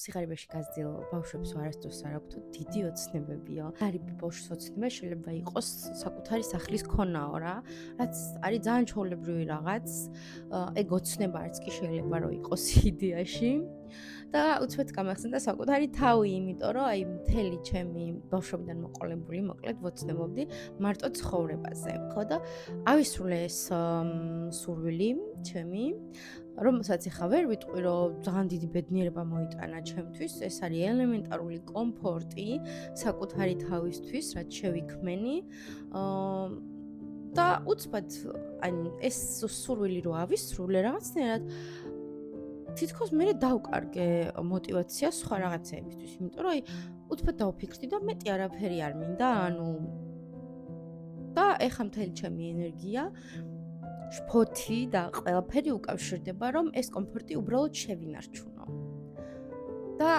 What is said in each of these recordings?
სიღარიბეში გაზრდილ ბავშვებს არასდროს არ აქვთ დიდი ოცნებებიო. ღარიბი ბავშვის ოცნება შეიძლება იყოს საკუთარი სახლის ქონაო რა, რაც არის ძალიან ჩვეულებრივი რაღაც. ეგ ოცნება არც კი შეიძლება რომ იყოს იდეაში. და უცბად გამახსენდა საკუთარი თავი, იმიტომ რომ აი მთელი ჩემი ბავშვობიდან მოყოლებული, მოკლედ ვოცნებობდი მარტო ცხოვრებაზე. ხო და ავისრულე ეს სურვილი ჩემი, რომელსაც ახლა ვერ ვიტყვი, რომ ძალიან დიდი ბედნიერება მოიტანა ჩემთვის, ეს არის ელემენტარული კომფორტი საკუთარი თავისთვის, რაც შევიქმენი. და უცბად აი ეს სურვილი რო ავისრულე რაღაცნაირად თითქოს მე დავკარგე мотиваცია სხვა რაღაცეებისთვის, იმიტომ რომ აი უცბად დავფიქრდი და მეტი არაფერი არ მინდა, და ეხა მთელი ჩემი ენერგია, შფოთი და ყველაფერი უკავშირდება, რომ ეს კომფორტი უბრალოდ შევინარჩუნო. და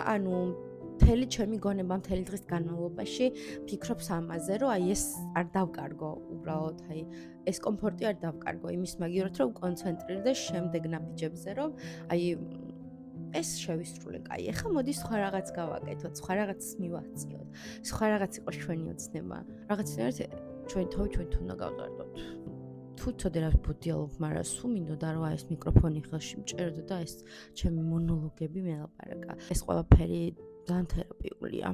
მთელი ჩემი გონება მთელი დღის განმავლობაში ფიქრობს ამაზე, რომ აი ეს არ დავკარგო უბრალოდ, აი ეს კომფორტი არ დავკარგო იმის მაგივრად, რომ კონცენტრირდეს შემდეგ ნაბიჯებზე, რომ აი ეს შევისრულე. კაი, ეხლა მოდი სხვა რაღაც გავაკეთოთ, სხვა რაღაც მივაღწიოთ, სხვა რაღაც იყოს ჩვენი ოცნება. რაღაცნაირად ჩვენი თავი ჩვენ უნდა გავზარდოთ. თუ ცოდე რა ბუდიალობ, მაგრამ სულ მინდოდა რომ ეს მიკროფონი ხელში მჭერდო და ეს ჩემი მონოლოგები მელაპარაკა. ეს ყველაფერი ძალიან თერაპიულია.